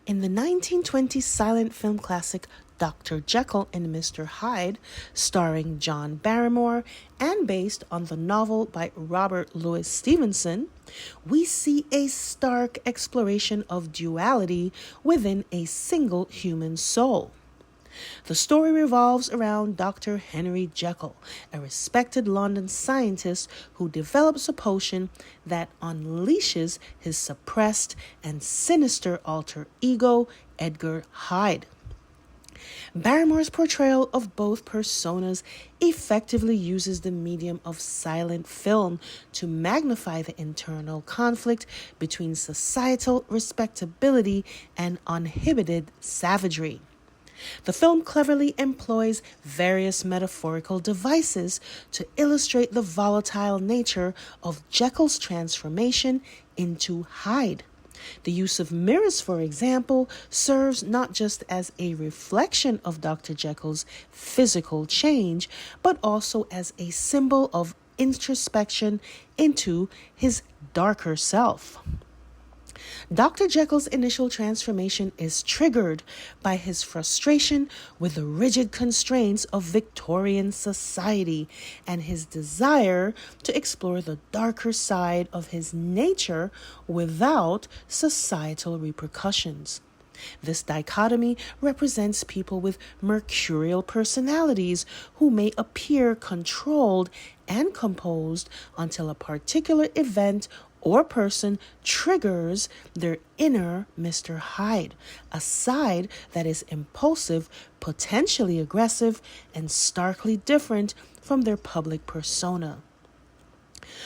In the 1920 silent film classic Dr. Jekyll and Mr. Hyde, starring John Barrymore and based on the novel by Robert Louis Stevenson, we see a stark exploration of duality within a single human soul. The story revolves around Dr. Henry Jekyll, a respected London scientist who develops a potion that unleashes his suppressed and sinister alter ego, Edgar Hyde. Barrymore's portrayal of both personas effectively uses the medium of silent film to magnify the internal conflict between societal respectability and uninhibited savagery. The film cleverly employs various metaphorical devices to illustrate the volatile nature of Jekyll's transformation into Hyde. The use of mirrors, for example, serves not just as a reflection of Dr. Jekyll's physical change, but also as a symbol of introspection into his darker self. Dr. Jekyll's initial transformation is triggered by his frustration with the rigid constraints of Victorian society and his desire to explore the darker side of his nature without societal repercussions. This dichotomy represents people with mercurial personalities who may appear controlled and composed until a particular event or person triggers their inner Mr. Hyde, a side that is impulsive, potentially aggressive, and starkly different from their public persona.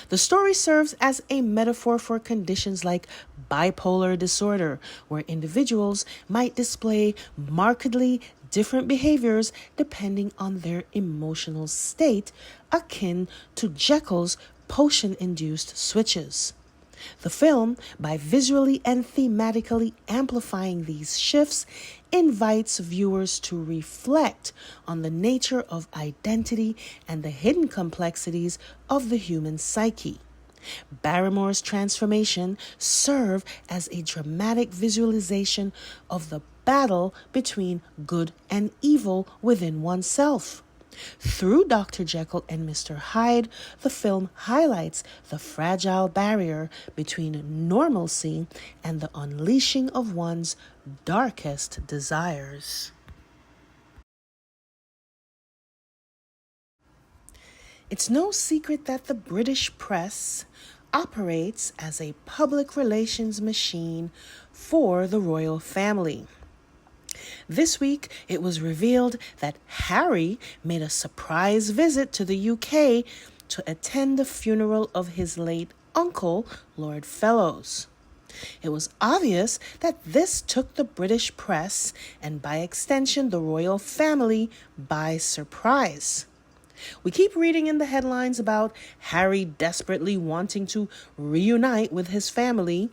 The story serves as a metaphor for conditions like bipolar disorder, where individuals might display markedly different behaviors depending on their emotional state, akin to Jekyll's potion-induced switches. The film, by visually and thematically amplifying these shifts, invites viewers to reflect on the nature of identity and the hidden complexities of the human psyche. Barrymore's transformation serves as a dramatic visualization of the battle between good and evil within oneself. Through Dr. Jekyll and Mr. Hyde, the film highlights the fragile barrier between normalcy and the unleashing of one's darkest desires. It's no secret that the British press operates as a public relations machine for the royal family. This week, it was revealed that Harry made a surprise visit to the UK to attend the funeral of his late uncle, Lord Fellows. It was obvious that this took the British press, and by extension the royal family, by surprise. We keep reading in the headlines about Harry desperately wanting to reunite with his family,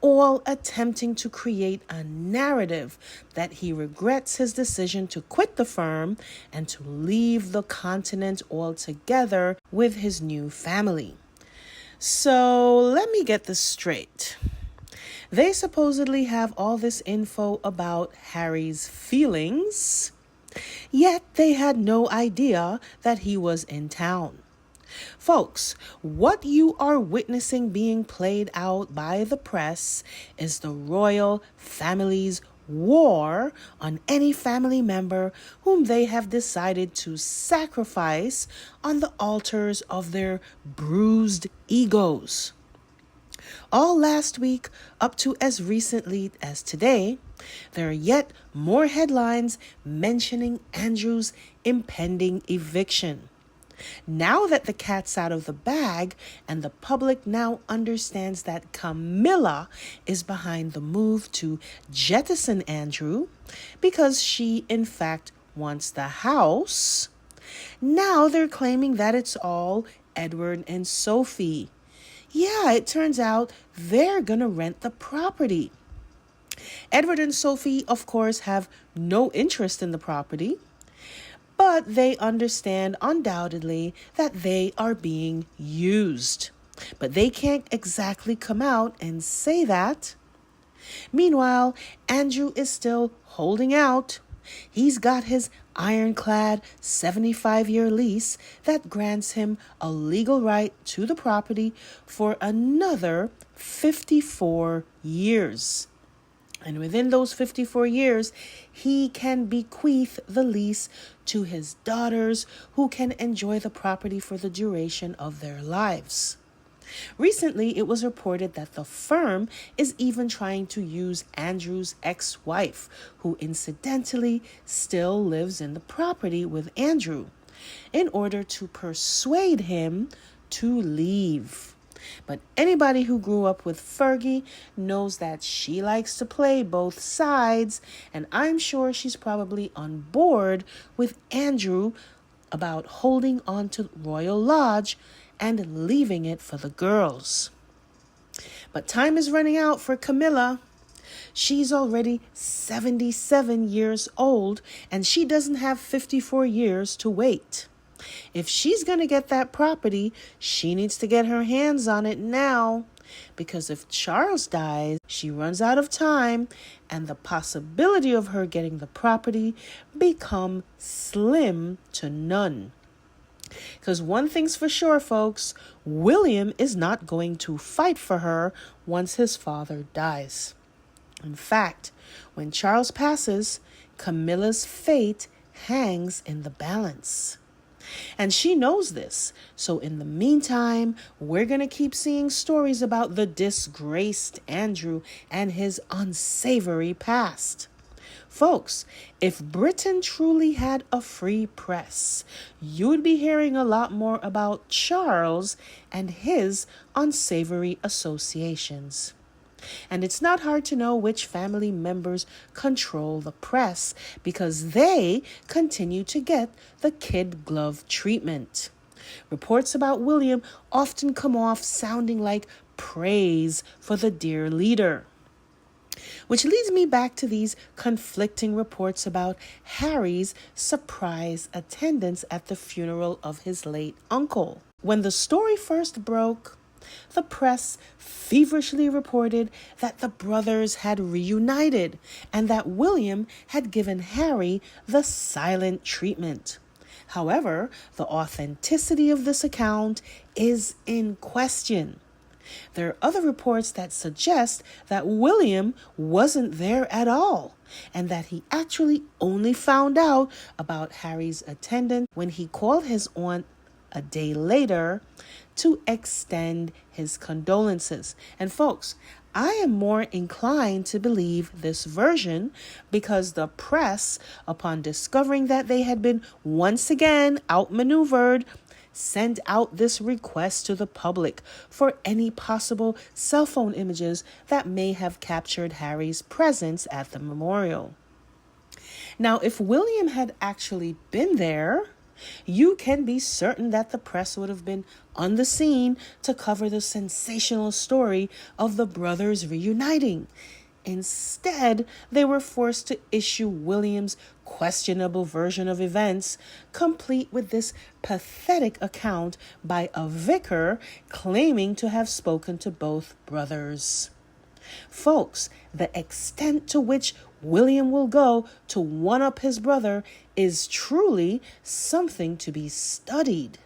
all attempting to create a narrative that he regrets his decision to quit the firm and to leave the continent altogether with his new family. So let me get this straight. They supposedly have all this info about Harry's feelings, yet they had no idea that he was in town. Folks, what you are witnessing being played out by the press is the royal family's war on any family member whom they have decided to sacrifice on the altars of their bruised egos. All last week, up to as recently as today, there are yet more headlines mentioning Andrew's impending eviction. Now that the cat's out of the bag and the public now understands that Camilla is behind the move to jettison Andrew because she in fact wants the house, now they're claiming that it's all Edward and Sophie. Yeah, it turns out they're gonna rent the property. Edward and Sophie, of course, have no interest in the property, but they understand undoubtedly that they are being used. But they can't exactly come out and say that. Meanwhile, Andrew is still holding out. He's got his ironclad 75-year lease that grants him a legal right to the property for another 54 years. And within those 54 years, he can bequeath the lease to his daughters, who can enjoy the property for the duration of their lives. Recently, it was reported that the firm is even trying to use Andrew's ex-wife, who incidentally still lives in the property with Andrew, in order to persuade him to leave. But anybody who grew up with Fergie knows that she likes to play both sides, and I'm sure she's probably on board with Andrew about holding on to Royal Lodge and leaving it for the girls. But time is running out for Camilla. She's already 77 years old, and she doesn't have 54 years to wait. If she's going to get that property, she needs to get her hands on it now. Because if Charles dies, she runs out of time, and the possibility of her getting the property become slim to none. Because one thing's for sure, folks, William is not going to fight for her once his father dies. In fact, when Charles passes, Camilla's fate hangs in the balance. And she knows this. So in the meantime, we're going to keep seeing stories about the disgraced Andrew and his unsavory past. Folks, if Britain truly had a free press, you'd be hearing a lot more about Charles and his unsavory associations. And it's not hard to know which family members control the press, because they continue to get the kid glove treatment. Reports about William often come off sounding like praise for the dear leader. Which leads me back to these conflicting reports about Harry's surprise attendance at the funeral of his late uncle. When the story first broke, the press feverishly reported that the brothers had reunited and that William had given Harry the silent treatment. However, the authenticity of this account is in question. There are other reports that suggest that William wasn't there at all, and that he actually only found out about Harry's attendance when he called his aunt a day later to extend his condolences. And folks, I am more inclined to believe this version because the press, upon discovering that they had been once again outmaneuvered, sent out this request to the public for any possible cell phone images that may have captured Harry's presence at the memorial. Now, if William had actually been there, you can be certain that the press would have been on the scene to cover the sensational story of the brothers reuniting. Instead, they were forced to issue William's questionable version of events, complete with this pathetic account by a vicar claiming to have spoken to both brothers. Folks, the extent to which William will go to one-up his brother is truly something to be studied.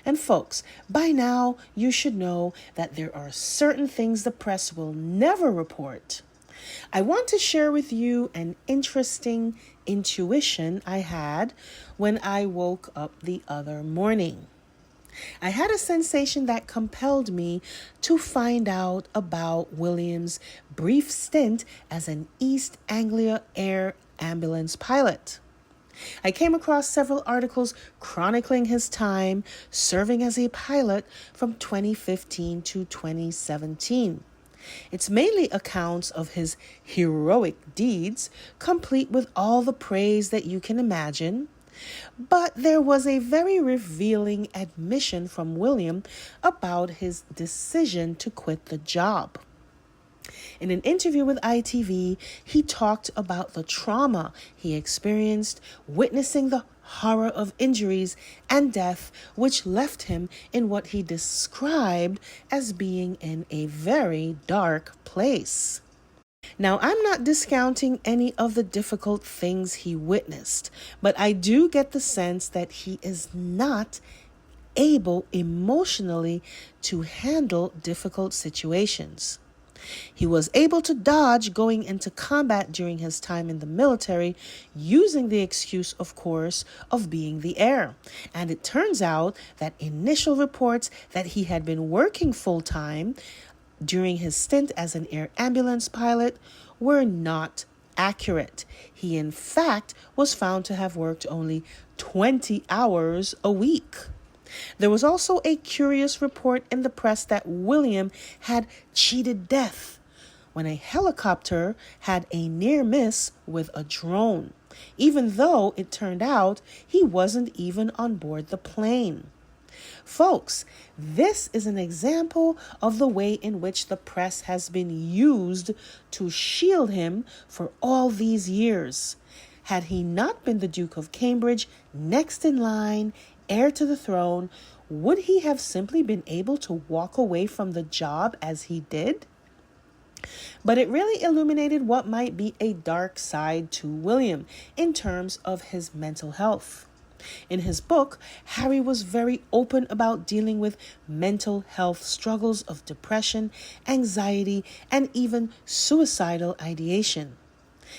And folks, by now you should know that there are certain things the press will never report. I want to share with you an interesting intuition I had when I woke up the other morning. I had a sensation that compelled me to find out about William's brief stint as an East Anglia Air ambulance pilot. I came across several articles chronicling his time serving as a pilot from 2015 to 2017. It's mainly accounts of his heroic deeds, complete with all the praise that you can imagine. But there was a very revealing admission from William about his decision to quit the job. In an interview with ITV, he talked about the trauma he experienced witnessing the horror of injuries and death, which left him in what he described as being in a very dark place. Now, I'm not discounting any of the difficult things he witnessed, but I do get the sense that he is not able emotionally to handle difficult situations. He was able to dodge going into combat during his time in the military, using the excuse, of course, of being the heir. And it turns out that initial reports that he had been working full-time during his stint as an air ambulance pilot were not accurate. He, in fact, was found to have worked only 20 hours a week. There was also a curious report in the press that William had cheated death when a helicopter had a near miss with a drone, even though it turned out he wasn't even on board the plane. Folks, this is an example of the way in which the press has been used to shield him for all these years. Had he not been the Duke of Cambridge, next in line, heir to the throne, would he have simply been able to walk away from the job as he did? But it really illuminated what might be a dark side to William in terms of his mental health. In his book, Harry was very open about dealing with mental health struggles of depression, anxiety, and even suicidal ideation.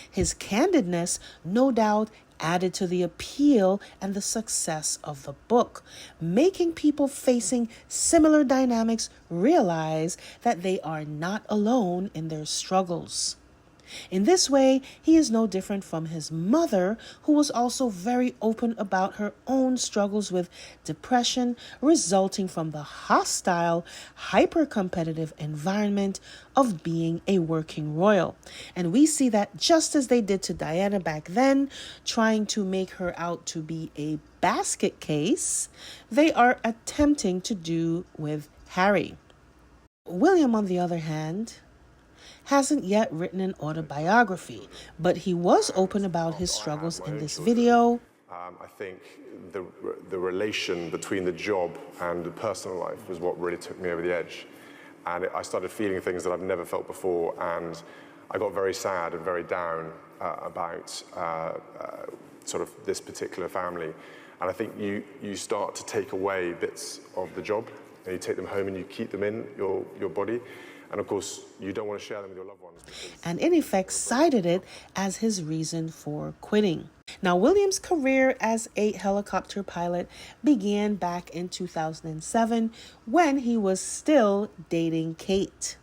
His candidness, no doubt, added to the appeal and the success of the book, making people facing similar dynamics realize that they are not alone in their struggles. In this way, he is no different from his mother, who was also very open about her own struggles with depression resulting from the hostile, hyper-competitive environment of being a working royal. And we see that just as they did to Diana back then, trying to make her out to be a basket case, they are attempting to do with Harry. William, on the other hand, hasn't yet written an autobiography, but he was open about his struggles in this video. I think the relation between the job and the personal life was what really took me over the edge. And I started feeling things that I've never felt before, and I got very sad and very down about sort of this particular family. And I think you start to take away bits of the job, and you take them home and you keep them in your body. And of course, you don't want to share them with your loved ones. And in effect, cited it as his reason for quitting. Now, William's career as a helicopter pilot began back in 2007 when he was still dating Kate.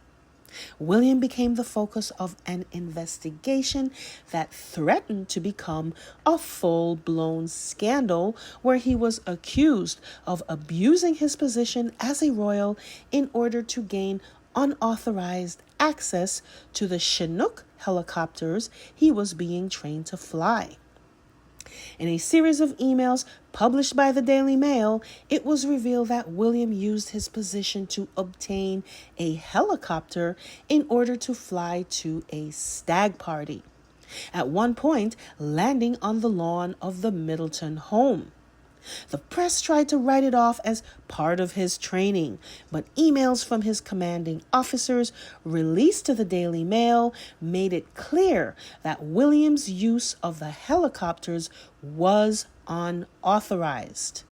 William became the focus of an investigation that threatened to become a full-blown scandal where he was accused of abusing his position as a royal in order to gain unauthorized access to the Chinook helicopters he was being trained to fly. In a series of emails published by the Daily Mail, it was revealed that William used his position to obtain a helicopter in order to fly to a stag party, at one point landing on the lawn of the Middleton home. The press tried to write it off as part of his training, but emails from his commanding officers released to the Daily Mail made it clear that William's use of the helicopters was unauthorized.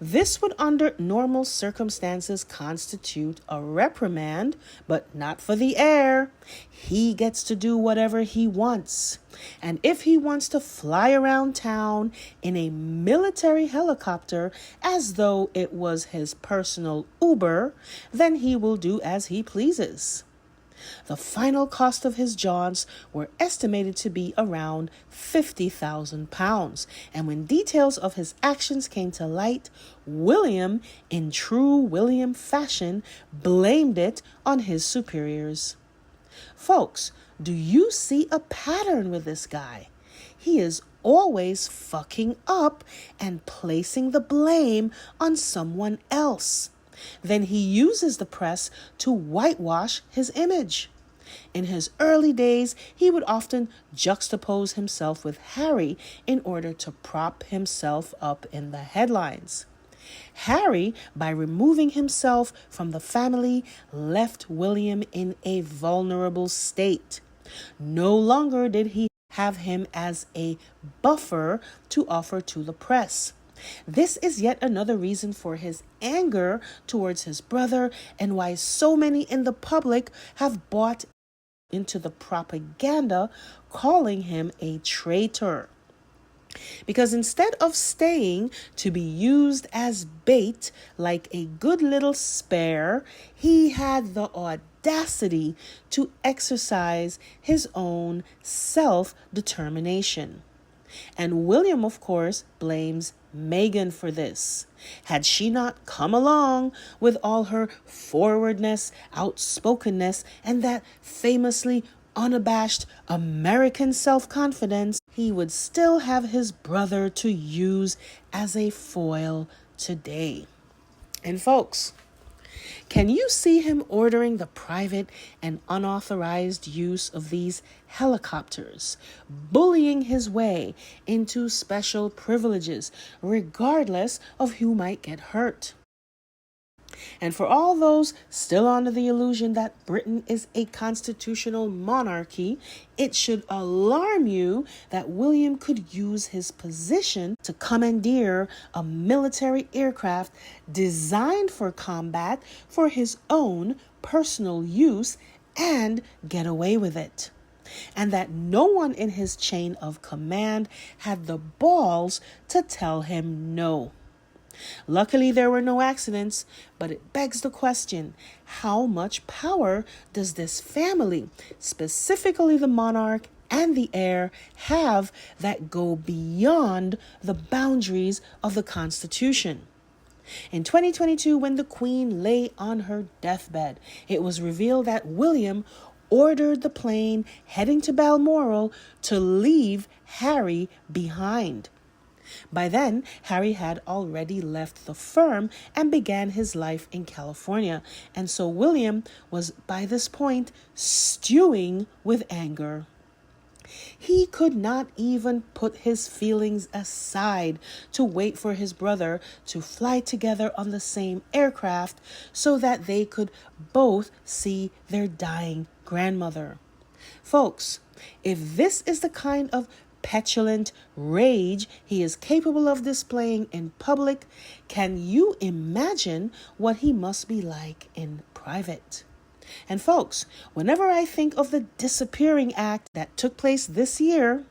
This would, under normal circumstances, constitute a reprimand, but not for the heir. He gets to do whatever he wants. And if he wants to fly around town in a military helicopter as though it was his personal Uber, then he will do as he pleases. The final cost of his jaunts were estimated to be around £50,000, and when details of his actions came to light, William, in true William fashion, blamed it on his superiors. Folks, do you see a pattern with this guy? He is always fucking up and placing the blame on someone else. Then he uses the press to whitewash his image. In his early days, he would often juxtapose himself with Harry in order to prop himself up in the headlines. Harry, by removing himself from the family, left William in a vulnerable state. No longer did he have him as a buffer to offer to the press. This is yet another reason for his anger towards his brother and why so many in the public have bought into the propaganda calling him a traitor. Because instead of staying to be used as bait like a good little spare, he had the audacity to exercise his own self-determination. And William, of course, blames Megan for this. Had she not come along with all her forwardness, outspokenness, and that famously unabashed American self-confidence, he would still have his brother to use as a foil today. And folks, can you see him ordering the private and unauthorized use of these helicopters, bullying his way into special privileges, regardless of who might get hurt? And for all those still under the illusion that Britain is a constitutional monarchy, it should alarm you that William could use his position to commandeer a military aircraft designed for combat for his own personal use and get away with it. And that no one in his chain of command had the balls to tell him no. Luckily, there were no accidents, but it begs the question, how much power does this family, specifically the monarch and the heir, have that go beyond the boundaries of the Constitution? In 2022, when the Queen lay on her deathbed, it was revealed that William ordered the plane heading to Balmoral to leave Harry behind. By then, Harry had already left the firm and began his life in California, and so William was by this point stewing with anger. He could not even put his feelings aside to wait for his brother to fly together on the same aircraft so that they could both see their dying grandmother. Folks, if this is the kind of petulant rage he is capable of displaying in public, can you imagine what he must be like in private? And folks, whenever I think of the disappearing act that took place this year,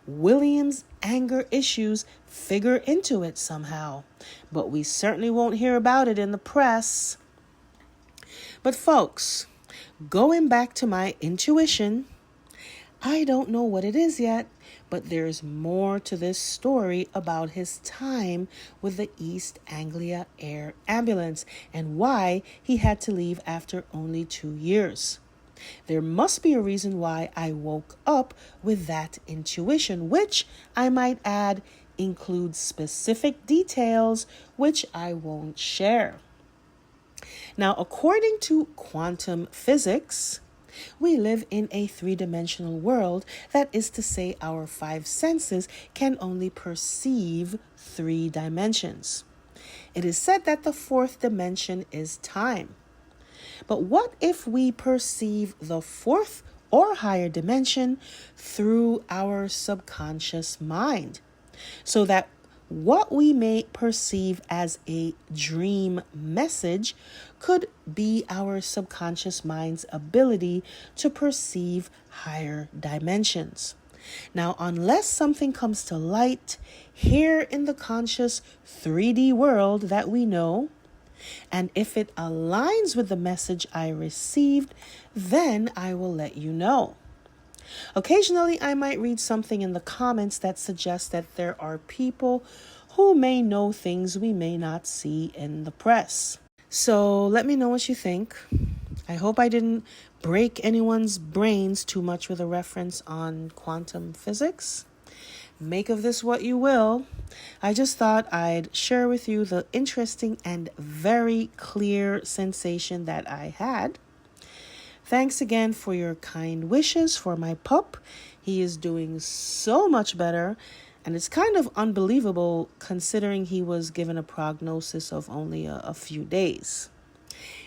William's anger issues figure into it somehow, but we certainly won't hear about it in the press. But folks, going back to my intuition, I don't know what it is yet, but there's more to this story about his time with the East Anglia Air Ambulance and why he had to leave after only 2 years. There must be a reason why I woke up with that intuition, which I might add includes specific details which I won't share. Now, according to quantum physics, we live in a three-dimensional world. That is to say, our 5 senses can only perceive 3 dimensions. It is said that the 4th dimension is time. But what if we perceive the 4th or higher dimension through our subconscious mind, so that what we may perceive as a dream message could be our subconscious mind's ability to perceive higher dimensions? Now, unless something comes to light here in the conscious 3D world that we know, and if it aligns with the message I received, then I will let you know. Occasionally, I might read something in the comments that suggests that there are people who may know things we may not see in the press. So let me know what you think. I hope I didn't break anyone's brains too much with a reference on quantum physics. Make of this what you will. I just thought I'd share with you the interesting and very clear sensation that I had. Thanks again for your kind wishes for my pup. He is doing so much better, and it's kind of unbelievable considering he was given a prognosis of only a few days.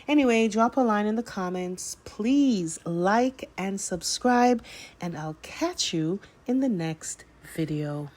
Anyway, drop a line in the comments. Please like and subscribe, and I'll catch you in the next video.